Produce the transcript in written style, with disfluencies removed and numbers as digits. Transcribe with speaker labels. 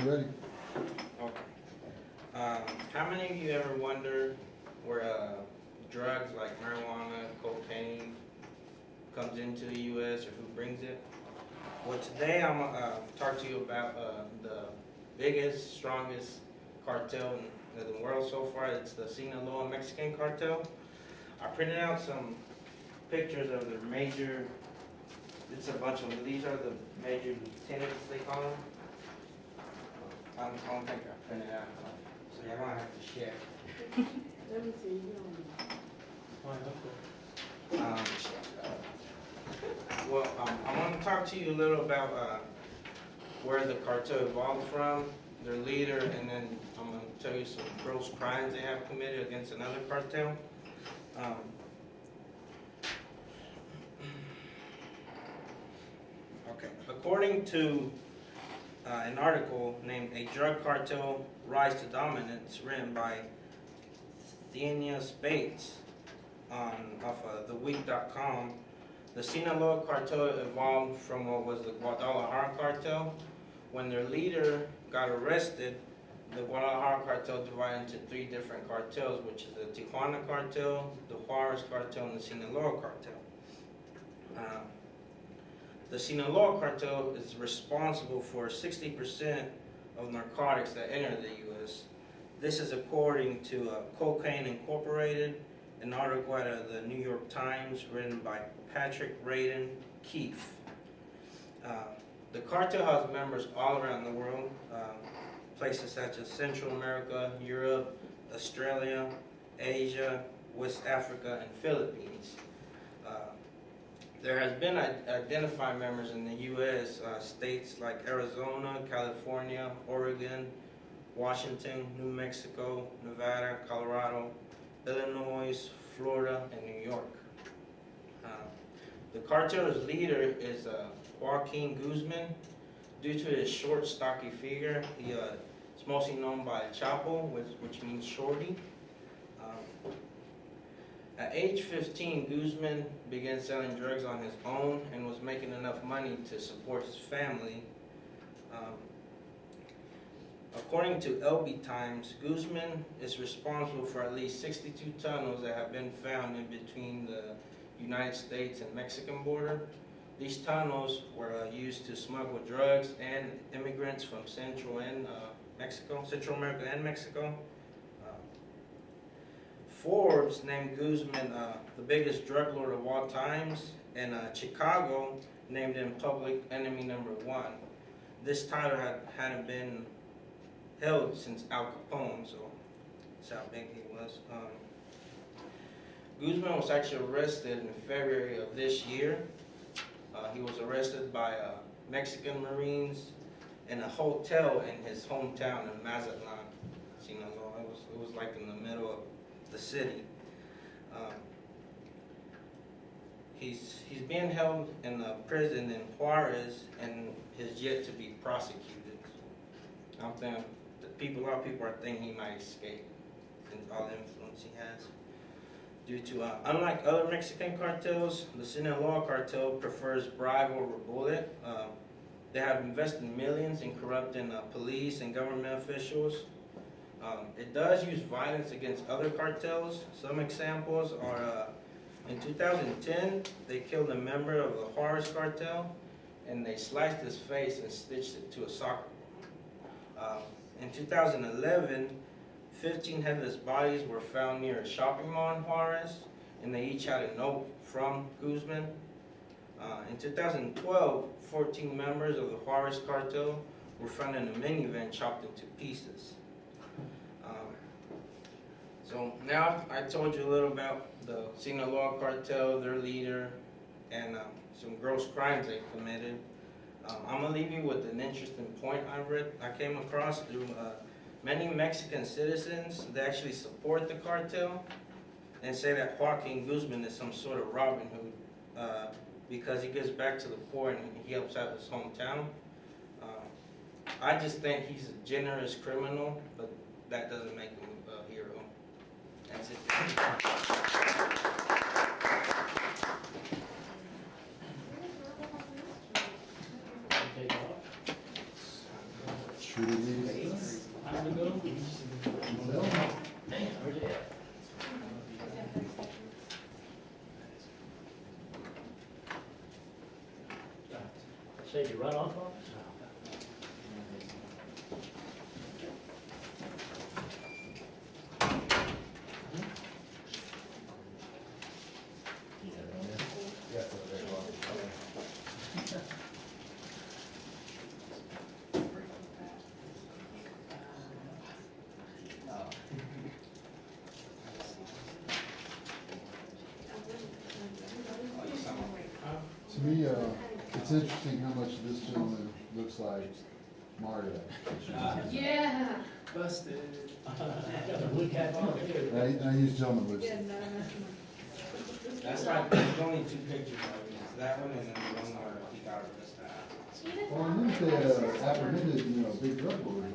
Speaker 1: ready.
Speaker 2: Okay. How many of you ever wondered where drugs like marijuana, cocaine comes into the U.S. or who brings it? Well, today I'm gonna talk to you about the biggest, strongest cartel in the world so far. It's the Sinaloa Mexican cartel. I printed out some pictures of the major. It's a bunch of these are the major lieutenants they call them. I don't think I printed out enough, so y'all gonna have to share.
Speaker 3: Let me see, you don't.
Speaker 2: I want to talk to you a little about where the cartel evolved from, their leader, and then I'm going to tell you some gross crimes they have committed against another cartel. Okay, according to an article named "A Drug Cartel Rise to Dominance," written by Thenia Bates off of theweek.com, the Sinaloa cartel evolved from what was the Guadalajara cartel. When their leader got arrested, the Guadalajara cartel divided into three different cartels, which is the Tijuana cartel, the Juarez cartel, and the Sinaloa cartel. The Sinaloa cartel is responsible for 60% of narcotics that enter the U.S. This is according to Cocaine Incorporated, an article out of the New York Times written by Patrick Radin Keefe. The cartel has members all around the world, places such as Central America, Europe, Australia, Asia, West Africa, and Philippines. There has been identified members in the U.S. States like Arizona, California, Oregon, Washington, New Mexico, Nevada, Colorado, Illinois, Florida, and New York. The cartel's leader is Joaquin Guzman. Due to his short, stocky figure, he is mostly known by Chapo, which means shorty. At age 15, Guzman began selling drugs on his own and was making enough money to support his family. According to LB Times, Guzman is responsible for at least 62 tunnels that have been found in between the United States and Mexican border. These tunnels were used to smuggle drugs and immigrants from Central America and Mexico. Forbes named Guzman the biggest drug lord of all times, and Chicago named him public enemy #1. This title hadn't been held since Al Capone, so that's how big he was. Guzman was actually arrested in February of this year. He was arrested by Mexican Marines in a hotel in his hometown in Mazatlan, Sinaloa. It was like in the middle of the city. He's being held in a prison in Juarez and is yet to be prosecuted. I'm thinking a lot of people are thinking he might escape and all the influence he has. Due to, unlike other Mexican cartels, the Sinaloa cartel prefers bribe over bullet. They have invested millions in corrupting police and government officials. It does use violence against other cartels. Some examples are, in 2010, they killed a member of the Juarez cartel, and they sliced his face and stitched it to a soccer ball. In 2011, 15 headless bodies were found near a shopping mall in Juarez, and they each had a note from Guzman. In 2012, 14 members of the Juarez cartel were found in a minivan chopped into pieces. So now I told you a little about the Sinaloa cartel, their leader, and some gross crimes they committed. I'm gonna leave you with an interesting point I came across through many Mexican citizens. They actually support the cartel and say that Joaquin Guzman is some sort of Robin Hood because he gives back to the poor and he helps out his hometown. I just think he's a generous criminal, but that doesn't make him a hero. That's it.
Speaker 4: Take off.
Speaker 1: Should it leave?
Speaker 4: Time to go. Damn, where's it at? Save your runoff on us?
Speaker 1: To me, it's interesting how much this gentleman looks like Mario.
Speaker 3: Yeah.
Speaker 5: Busted.
Speaker 4: Got the blue cap on too.
Speaker 1: I use gentleman looks.
Speaker 3: Yeah, no, that's
Speaker 2: That's like, there's only two pictures of him, it's that one and then the one where he got arrested.
Speaker 1: Well, I knew they apprehended, big drug lords